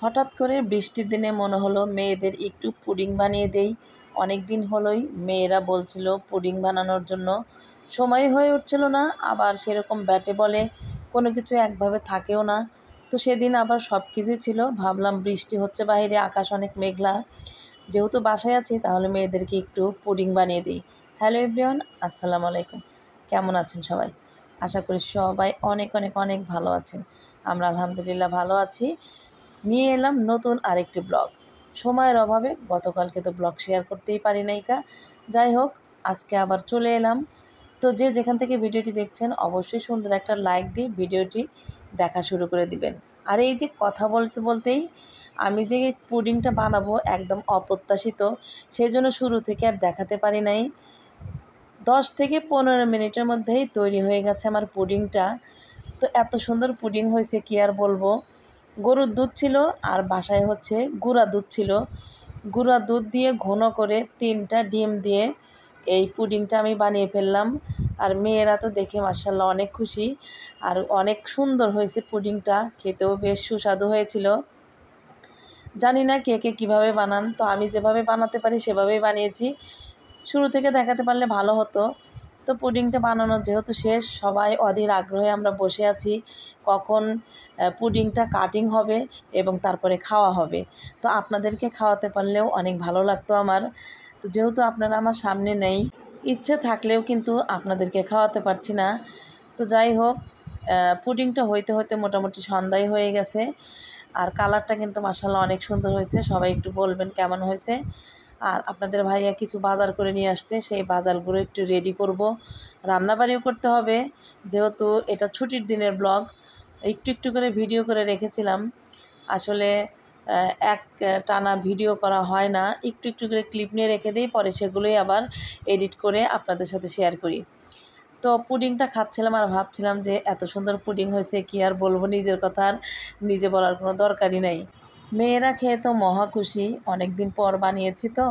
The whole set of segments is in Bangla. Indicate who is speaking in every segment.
Speaker 1: হঠাৎ করে বৃষ্টির দিনে মনে হলো মেয়েদের একটু পুডিং বানিয়ে দেই। অনেক দিন হলোই মেয়েরা বলছিল পুডিং বানানোর জন্য, সময় হয়ে উঠছিল না, আবার সেরকম ব্যাটে বলে কোনো কিছু একভাবে থাকেও না। তো সেদিন আবার সব কিছুই ছিল, ভাবলাম বৃষ্টি হচ্ছে বাইরে, আকাশ অনেক মেঘলা, যেহেতু বাসায় আছি তাহলে মেয়েদেরকে একটু পুডিং বানিয়ে দিই। হ্যালো এভরিওয়ান, আসসালামু আলাইকুম। কেমন আছেন সবাই? আশা করি সবাই অনেক অনেক অনেক ভালো আছেন। আমরা আলহামদুলিল্লাহ ভালো আছি। নিয়ে এলাম নতুন আরেকটি ব্লগ। সময়ের অভাবে গতকালকে তো ব্লগ শেয়ার করতেই পারি নাই। যাই হোক, আজকে আবার চলে এলাম। তো যে যেখান থেকে ভিডিওটি দেখছেন অবশ্যই সুন্দর একটা লাইক দিয়ে ভিডিওটি দেখা শুরু করে দিবেন। আর এই যে কথা বলতে বলতেই আমি যে পুডিংটা বানাবো একদম অপ্রত্যাশিত, সেই জন্য শুরু থেকে আর দেখাতে পারি নাই। 10 থেকে 15 মিনিটের মধ্যেই তৈরি হয়ে গেছে আমার পুডিংটা। তো এত সুন্দর পুডিং হয়েছে কি আর বলবো। গরুর দুধ ছিল আর বাসায় হচ্ছে গুঁড়া দুধ ছিল। গুঁড়া দুধ দিয়ে ঘন করে 3টা ডিম দিয়ে এই পুডিংটা আমি বানিয়ে ফেললাম। আর মেয়েরা তো দেখে মাশাআল্লাহ অনেক খুশি, আর অনেক সুন্দর হয়েছে পুডিংটা, খেতেও বেশ সুস্বাদু হয়েছিল। জানি না কে কে কীভাবে বানান, তো আমি যেভাবে বানাতে পারি সেভাবেই বানিয়েছি। শুরু থেকে দেখাতে পারলে ভালো হতো। তো পুডিংটা বানানো যেহেতু শেষ, সবাই অধীর আগ্রহে আমরা বসে আছি কখন পুডিংটা কাটিং হবে এবং তারপরে খাওয়া হবে। তো আপনাদেরকে খাওয়াতে পারলেও অনেক ভালো লাগতো আমার। তো যেহেতু আপনারা আমার সামনে নেই, ইচ্ছে থাকলেও কিন্তু আপনাদেরকে খাওয়াতে পারছি না। তো যাই হোক, পুডিংটা হইতে হইতে মোটামুটি সন্ধ্যায় হয়ে গেছে। আর কালারটা কিন্তু মাশাআল্লাহ অনেক সুন্দর হয়েছে। সবাই একটু বলবেন কেমন হয়েছে। আর আপনাদের ভাইয়া কিছু বাজার করে নিয়ে আসছে, সেই বাজারগুলো একটু রেডি করব। রান্নাবাড়িও করতে হবে, যেহেতু এটা ছুটির দিনের ব্লগ। একটু একটু করে ভিডিও করে রেখেছিলাম। আসলে এক টানা ভিডিও করা হয় না, একটু একটু করে ক্লিপ নিয়ে রেখে দিই, পরে সেগুলোই আবার এডিট করে আপনাদের সাথে শেয়ার করি। তো পুডিংটা খাচ্ছিলাম আর ভাবছিলাম যে এত সুন্দর পুডিং হয়েছে, কি আর বলবো, নিজের কথা আর নিজে বলার কোনো দরকারই নাই। মেয়েরা খেয়ে তো মহা খুশি, অনেক দিন পর বানিয়েছি তো।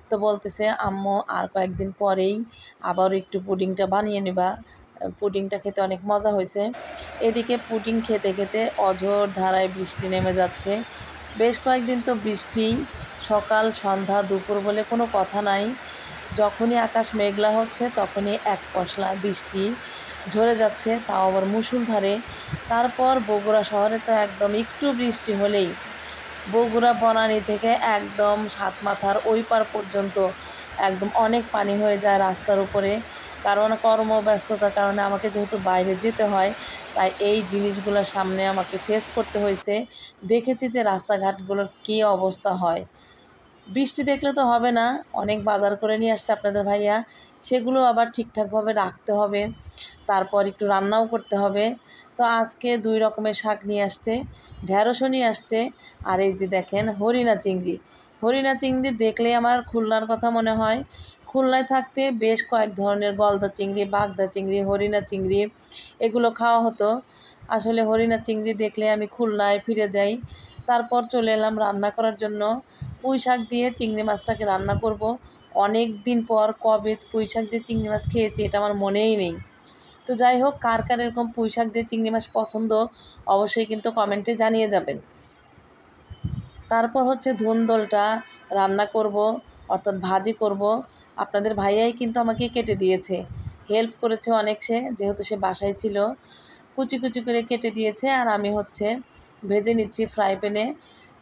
Speaker 1: তো বলতেছে আম্মু আর কয়েকদিন পরেই আবারও একটু পুডিংটা বানিয়ে নিবা, পুডিংটা খেতে অনেক মজা হয়েছে। এদিকে পুডিং খেতে খেতে অঝোর ধারায় বৃষ্টি নেমে যাচ্ছে। বেশ কয়েকদিন তো বৃষ্টি, সকাল সন্ধ্যা দুপুর বলে কোনো কথা নাই। যখনই আকাশ মেঘলা হচ্ছে তখনই এক পশলা বৃষ্টি ঝরে যাচ্ছে, তাও আবার মুষলধারে। তারপর বগুড়া শহরে তো একদম একটু বৃষ্টি হলেই বগুড়া বনানী থেকে একদম সাতমাথার ওই পার পর্যন্ত একদম অনেক পানি হয়ে যায় রাস্তার উপরে। কারণ কর্মব্যস্ততার কারণে আমাকে যেহেতু বাইরে যেতে হয়, তাই এই জিনিসগুলোর সামনে আমাকে ফেস করতে হয়েছে। দেখেছি যে রাস্তাঘাটগুলোর কী অবস্থা হয়। বৃষ্টি দেখলে তো হবে না, অনেক বাজার করে নিয়ে আসছে আপনাদের ভাইয়া, সেগুলো আবার ঠিকঠাকভাবে রাখতে হবে, তারপর একটু রান্নাও করতে হবে। তো আজকে 2 রকমের শাক নিয়ে আসছে, ঢ্যাঁড়সও নিয়ে আসছে, আর এই যে দেখেন হরিণা চিংড়ি। হরিণা চিংড়ি দেখলেই আমার খুলনার কথা মনে হয়। খুলনায় থাকতে বেশ কয়েক ধরনের গলদা চিংড়ি, বাগদা চিংড়ি, হরিণা চিংড়ি এগুলো খাওয়া হতো। আসলে হরিণা চিংড়ি দেখলে আমি খুলনায় ফিরে যাই। তারপর চলে এলাম রান্না করার জন্য। পুঁই শাক দিয়ে চিংড়ি মাছটাকে রান্না করব। অনেক দিন পর কবে পুঁই শাক দিয়ে চিংড়ি মাছ খেয়েছি এটা আমার মনেই নেই। তো যাই হোক, কার কার এরকম পুঁই শাক দিয়ে চিংড়ি মাছ পছন্দ অবশ্যই কিন্তু কমেন্টে জানিয়ে যাবেন। তারপর হচ্ছে ধুন্দলটা রান্না করব, অর্থাৎ ভাজি করব। আপনাদের ভাইয়াই কিন্তু আমাকে কেটে দিয়েছে, হেল্প করেছে অনেক, সে যেহেতু সে বাসায় ছিল, কুচি কুচি করে কেটে দিয়েছে। আর আমি হচ্ছে ভেজে নিচ্ছি ফ্রাই প্যানে।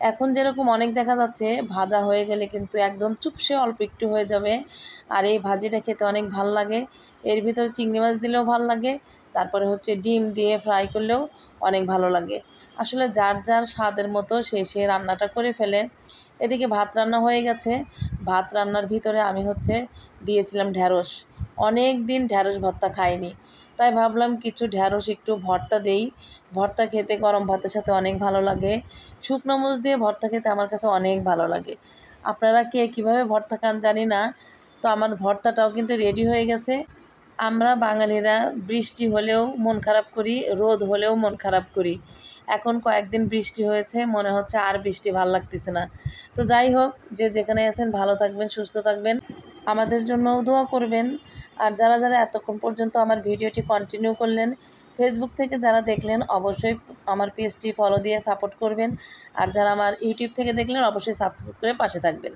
Speaker 1: এখন যেরকম অনেক দেখা যাচ্ছে ভাজা হয়ে গেলে কিন্তু একদম চুপসে অল্প একটু হয়ে যাবে, আর এই ভাজিটা খেতে অনেক ভাল লাগে। এর ভিতরে চিংড়ি মাছ দিলেও ভাল লাগে, তারপরে হচ্ছে ডিম দিয়ে ফ্রাই করলেও অনেক ভালো লাগে। আসলে যার যার স্বাদের মতো সে রান্নাটা করে ফেলে। এদিকে ভাত রান্না হয়ে গেছে। ভাত রান্নার ভিতরে আমি হচ্ছে দিয়েছিলাম ঢ্যাঁড়স। অনেক দিন ঢ্যাঁড়স ভর্তা খাইনি, তাই ভাবলাম কিছু ঢ্যাঁড়স একটু ভর্তা দেই। ভর্তা খেতে গরম ভাতের সাথে অনেক ভালো লাগে। শুকনো মরিচ দিয়ে ভর্তা খেতে আমার কাছে অনেক ভালো লাগে। আপনারা কে কীভাবে ভর্তা খান জানি না। তো আমার ভর্তাটাও কিন্তু রেডি হয়ে গেছে। আমরা বাঙালিরা বৃষ্টি হলেও মন খারাপ করি, রোদ হলেও মন খারাপ করি। এখন কয়েকদিন বৃষ্টি হয়েছে, মনে হচ্ছে আর বৃষ্টি ভাল লাগতেছে না। তো যাই হোক, যে যেখানে আছেন ভালো থাকবেন, সুস্থ থাকবেন, আমাদের জন্যও দোয়া করবেন। আর যারা যারা এতক্ষণ পর্যন্ত আমার ভিডিওটি কন্টিনিউ করলেন, ফেসবুক থেকে যারা দেখলেন অবশ্যই আমার পেজটি ফলো দিয়ে সাপোর্ট করবেন, আর যারা আমার ইউটিউব থেকে দেখলেন অবশ্যই সাবস্ক্রাইব করে পাশে থাকবেন।